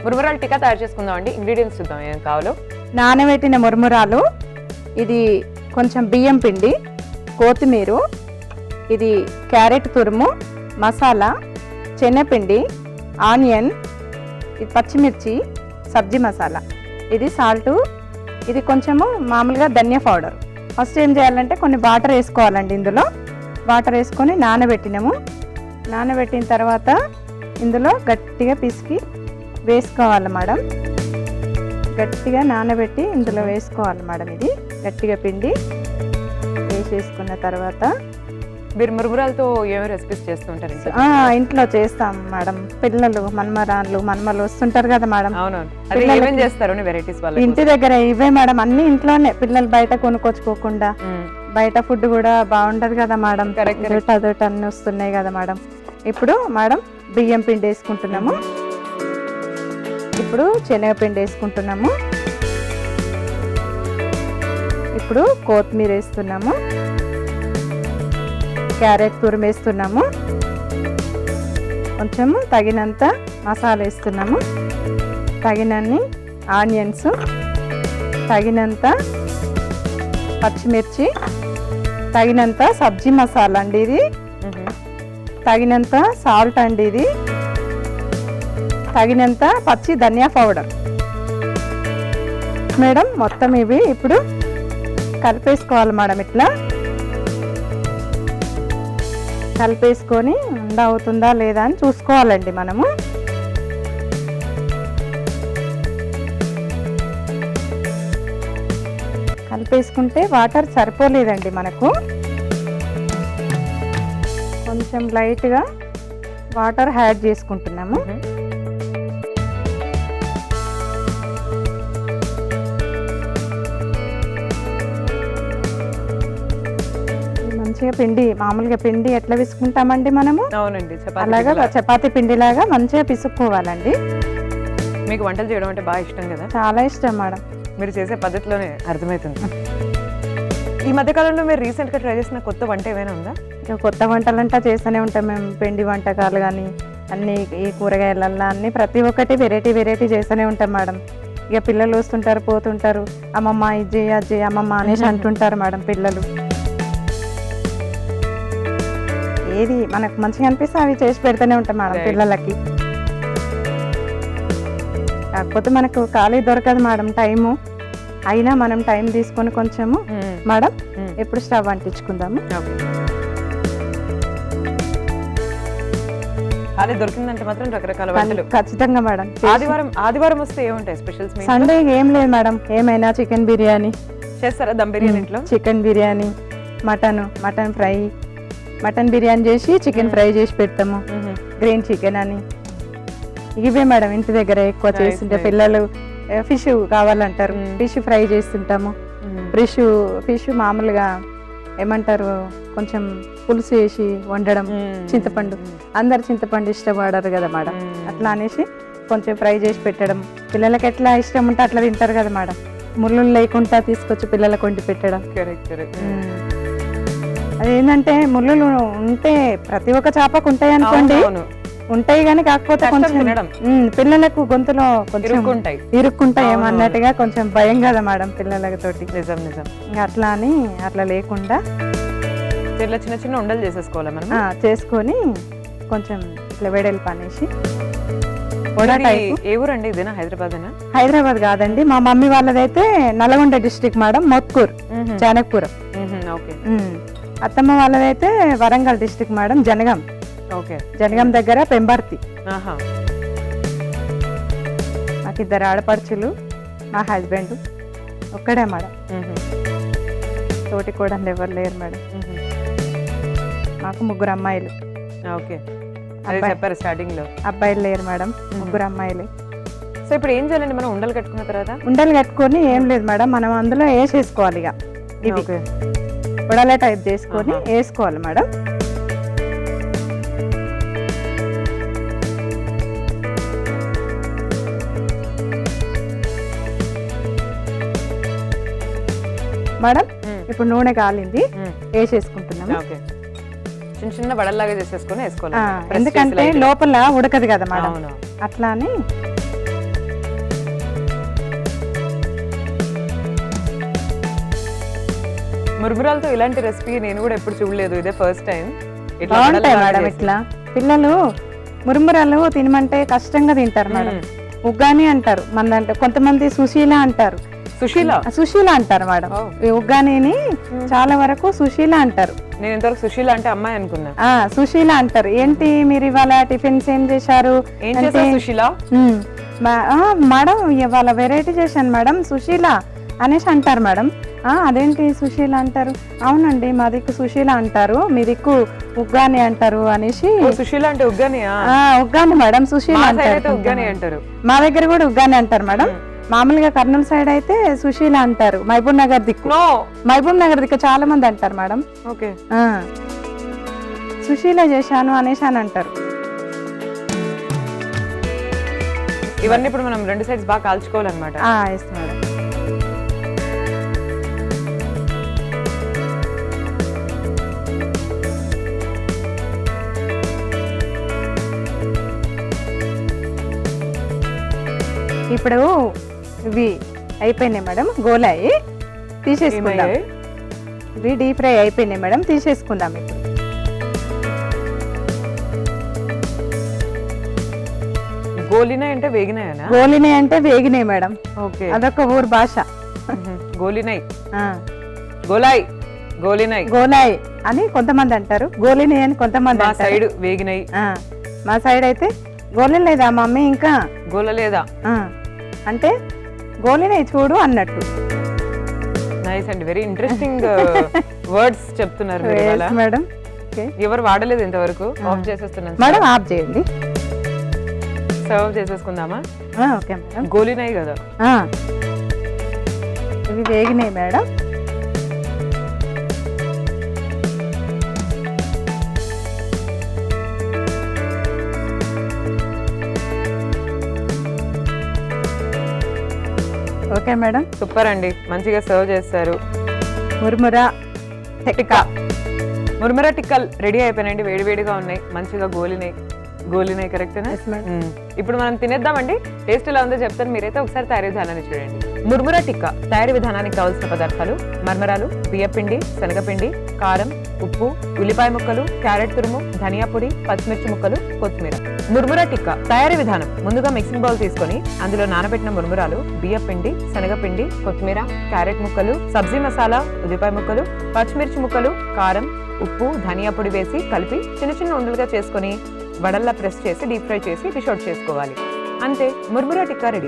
మురుమురాలు టిక్కా తయారు చేసుకుందాం అండి. ఇంగ్రీడియంట్స్ చూద్దాం ఏం కావాలో. నానబెట్టిన మురుమురాలు, ఇది కొంచెం బియ్యం పిండి, కొత్తిమీర, ఇది క్యారెట్ తురుము, మసాలా, శనగపిండి, ఆనియన్, ఇది పచ్చిమిర్చి, సబ్జీ మసాలా, ఇది సాల్టు, ఇది కొంచెము మామూలుగా ధనియా పౌడర్. ఫస్ట్ ఏం చేయాలంటే కొన్ని వాటర్ వేసుకోవాలండి. ఇందులో వాటర్ వేసుకొని నానబెట్టినాము. నానబెట్టిన తర్వాత ఇందులో గట్టిగా పిసికి వేసుకోవాలి మేడం. గట్టిగా నానబెట్టి ఇందులో వేసుకోవాలి మేడం. ఇది గట్టిగా పిండి వేసేసుకున్న తర్వాత మీరు మురుమురాలతో ఏమేమి రెసిపీస్ చేస్తుంటారు? ఇంట్లో చేస్తాం మేడం. పిల్లలు మనమలు వస్తుంటారు కదా మేడం. అవునవును. చేస్తారు వెరైటీస్ వాళ్ళ ఇంటి దగ్గర ఇవే మేడం, అన్ని ఇంట్లోనే. పిల్లలు బయట కొనుక్కొచ్చుకోకుండా. బయట ఫుడ్ కూడా బాగుంటది కదా మేడం. అదొకటి అన్ని వస్తున్నాయి కదా మేడం. ఇప్పుడు మేడం బియ్యం పిండి వేసుకుంటున్నాము. ఇప్పుడు శనగపిండి వేసుకుంటున్నాము. ఇప్పుడు కొత్తిమీర వేస్తున్నాము. క్యారెట్ తురుము వేస్తున్నాము. కొంచెము తగినంత మసాలా వేస్తున్నాము. తగినన్ని ఆనియన్స్, తగినంత పచ్చిమిర్చి, తగినంత సబ్జీ మసాలా అండి ఇది, తగినంత సాల్ట్ అండి ఇది, తగినంత పచ్చి ధనియా పౌడర్ మేడం. మొత్తం ఇవి ఇప్పుడు కలిపేసుకోవాలి మేడం. ఇట్లా కలిపేసుకొని ఉండ అవుతుందా లేదా అని చూసుకోవాలండి మనము. కలిపేసుకుంటే వాటర్ సరిపోలేదండి మనకు. కొంచెం లైట్గా వాటర్ యాడ్ చేసుకుంటున్నాము. మంచిగా పిండి, మామూలుగా పిండి ఎట్లా పిసుకుంటామండి మనము. అవునండి. అలాగా చపాతీ పిండిలాగా మంచిగా పిసుక్కోవాలండి. మీకు వంటలు చేయడం అంటే బాగా ఇష్టం కదా? చాలా ఇష్టం మేడం. మీరు చేసే పద్ధతిలోనే అర్థమవుతుంది. ఈ మధ్య కాలంలో మీరు రీసెంట్ గా ట్రై చేసిన కొత్త వంట ఏమైనా ఉందా? కొత్త వంటలంటా చేస్తూనే ఉంటాం మేము. పిండి వంటకాలు కానీ అన్ని, ఈ కూరగాయలల్లో అన్ని ప్రతి ఒక్కటి వెరైటీ చేస్తూనే ఉంటాం మేడం. ఇక పిల్లలు వస్తుంటారు పోతుంటారు, అమ్మమ్మ ఇది చేయి అది చేయి అమ్మమ్మ అనేసి అంటుంటారు మేడం పిల్లలు. ఏది మనకు మంచిగా అనిపిస్తే అవి చేసి పెడుతూనే ఉంటాం మేడం పిల్లలకి. కాకపోతే మనకు ఖాళీ దొరకదు మేడం టైము. అయినా మనం టైం తీసుకొని కొంచెము మేడం ఎప్పుడు స్టవ్ అంటించుకుందాము. ఖాళీ దొరికిందంటే మాత్రం రకరకాల వంటలు ఖచ్చితంగా మేడం. ఆదివారం వస్తే ఏముంటాయి స్పెషల్స్? సండే ఏం లేదు మేడం, ఏమైనా చికెన్ బిర్యానీ చేస్తారా? దమ్ బిర్యానీ ఇంట్లో? Chicken biryani, mutton fry, mutton biryani చేసి చికెన్ ఫ్రై చేసి పెడతాము. గ్రీన్ చికెన్ అని ఇవే మేడం ఇంటి దగ్గర ఎక్కువ చేస్తుంటే. పిల్లలు ఫిష్ కావాలంటారు, ఫిష్ ఫ్రై చేస్తుంటాము. ఫిష్ మామూలుగా ఏమంటారు కొంచెం పులుసు వేసి వండడం, చింతపండు. అందరు చింతపండు ఇష్టపడరు కదా మేడం. అట్లా అనేసి కొంచెం ఫ్రై చేసి పెట్టడం. పిల్లలకి ఎట్లా ఇష్టం ఉంటే అట్లా తింటారు కదా మేడం. ముళ్ళు లేకుండా తీసుకొచ్చి పిల్లలకు వండి పెట్టడం. అదేంటంటే ముళ్ళు ఉంటే ప్రతి ఒక్క చేపకు ఉంటాయి అనుకోండి, ఉంటాయి కానీ కాకపోతే కొంచెం పిల్లలకు గొంతులో కొంచెం ఇరుక్కుంటాయి ఏమన్నట్టుగా కొంచెం భయం కదా మేడం పిల్లలతోటి. నిజం. అట్లా అని అట్లా లేకుండా చిన్న చిన్న ఉండలు చేసేసుకోవాలి మనం. చేసుకొని కొంచెం ఇట్లా వేడేలు పనేసి. ఏ ఊరండి ఇదేనా? హైదరాబాదేనా? హైదరాబాద్ కాదండి, మా మమ్మీ వాళ్ళదైతే నల్గొండ డిస్ట్రిక్ట్ మేడం, మోత్కూర్, జానక్పురం. అత్తమ్మ వాళ్ళదైతే వరంగల్ డిస్ట్రిక్ట్ మేడం, జనగాం. జనగాం దగ్గర పెంబర్తి. నాకు 2 ఆడపడుచులు, మా హస్బెండ్ ఒక్కడే మేడం. తోటి కూడా ఎవరు లేరు మేడం. మాకు 3 అమ్మాయిలు. స్టార్టింగ్ లో అబ్బాయిలు లేరు మేడం, 3 అమ్మాయిలే. సో ఇప్పుడు ఏం చేయాలండి మనం? ఉండలు కట్టుకున్న తర్వాత ఉండలు కట్టుకొని ఏం లేదు మేడం, మనం అందులో వేసేసుకోవాలి. ఇక ఇది ఉడల టైప్ చేసుకొని వేసుకోవాలి మేడం. మేడం ఇప్పుడు నూనె కాలింది, వేసేసుకుంటున్నాము. చిన్న చిన్న వడల్లాగా చేసేసుకొని వేసుకోవాలి, ఎందుకంటే లోపల ఉడకదు కదా మేడం. అట్లా అని మురుమురాలతో ఇలాంటి రెసిపీ నేను కూడా ఎప్పుడు చూడలేదు, ఇదే ఫస్ట్ టైం. బాగుంటాయి మేడం. ఇట్లా పిల్లలు మురుమురాలు తినమంటే కష్టంగా తింటారు మేడం. ఉగ్గాని అంటారు, మన అంటే కొంతమంది సుశీల అంటారు. సుశీల అంటారు మేడం. ఈ ఉగ్గానిని చాలా వరకు సుశీల అంటారు. నేను ఇంతవరకు సుశీల అంటే అమ్మాయి అనుకున్నా. సుశీల అంటారు. ఏంటి మీరు ఇవాళ టిఫిన్స్ ఏం చేశారు? సుశీల మేడం ఇవాళ వెరైటీ చేశాను మేడం సుశీల అనేసి అంటారు మేడం. అదేంటి సుశీల అంటారు? అవునండి మా దిక్కు సుశీల అంటారు, మీ దిక్కు ఉగ్గాని అంటారు అనేసి. సుశీల అంటే ఉగ్గాని? ఉగ్గాని మేడం, సుశీల అంటారు. మా దగ్గర కూడా ఉగ్గాని అంటారు మేడం. మామూలుగా కర్నూలు సైడ్ అయితే సుశీల అంటారు. మహబూబ్ నగర్ దిక్కు, మహబూబ్ నగర్ దిక్కు చాలా మంది అంటారు మేడం. ఓకే, సుశీల చేశాను అనేసి అని అంటారు. ఇవన్నీ ఇప్పుడు మనం 2 సైడ్స్ బాగా కాల్చుకోవాలన్నమాట. Yes madam. ఇప్పుడు ఇవి అయిపోయినాయి మేడం, గోలాయి తీసేసుకుందాం. ఇవి డీప్ ఫ్రై అయిపోయినాయి మేడం, తీసేసుకుందాం. ఇప్పుడు గోలినాయి అంటే వేగినాయనా? గోలినాయి అంటే వేగినాయి మేడం. ఓకే, అదొక ఊరు భాష. గోలినాయి, గోలాయి, గోలినాయి, గోలాయి అని కొంతమంది అంటారు, గోలినాయి అని కొంతమంది మా సైడ్ వేగినాయి. మా సైడ్ అయితే గోలలేదా మమ్మీ ఇంకా గోలలేదా అంటే గోలినాయి చూడు అన్నట్టు. నైస్ అండి, వెరీ ఇంట్రెస్టింగ్ వర్డ్స్ చెప్తున్నారు మేడం. ఎవరు వాడలేదు ఇంతవరకు. ఆఫ్ చేసేస్తున్నాను మేడం, ఆఫ్ చేయండి. సర్వ్ చేసేసుకుందామా? Okay madam. గోలినాయి కదా ఇవి వేగినాయి మేడం. ఓకే మేడం, సూపర్ అండి, మంచిగా సర్వ్ చేస్తారు. మురుమురా టిక్కా, మురుమురా టిక్కల్ రెడీ అయిపోయినాయండి, వేడివేడిగా ఉన్నాయి, మంచిగా గోలినాయి కరెక్టేనా? ఇప్పుడు మనం తినేద్దామండి. టేస్ట్ ఎలా ఉందో చెప్తాను, మీరైతే ఒకసారి తయారీ విధానాన్ని చూడండి. మురుమురా టిక్కా తయారీ విధానానికి కావాల్సిన పదార్థాలు: మర్మరాలు, బియ్యపిండి, శనగపిండి, కారం, ఉప్పు, ఉల్లిపాయ ముక్కలు, క్యారెట్ తురుము, ధనియా పొడి, పచ్చిమిర్చి ముక్కలు, కొత్తిమీర. మురుమురా టిక్కా తయారీ విధానం: ముందుగా మిక్సింగ్ బౌల్ తీసుకొని అందులో నానబెట్టిన మురుమురాలు, బియ్యపిండి, శనగపిండి, కొత్తిమీర, క్యారెట్ ముక్కలు, సబ్జీ మసాలా, ఉల్లిపాయ ముక్కలు, పచ్చిమిర్చి ముక్కలు, కారం, ఉప్పు, ధనియా పొడి వేసి కలిపి చిన్న చిన్న ఉండలుగా చేసుకొని వడల్లా ప్రెస్ చేసి డీప్ ఫ్రై చేసి డిష్ అవుట్ చేసుకోవాలి. అంతే, మురుమురా టిక్కా రెడీ.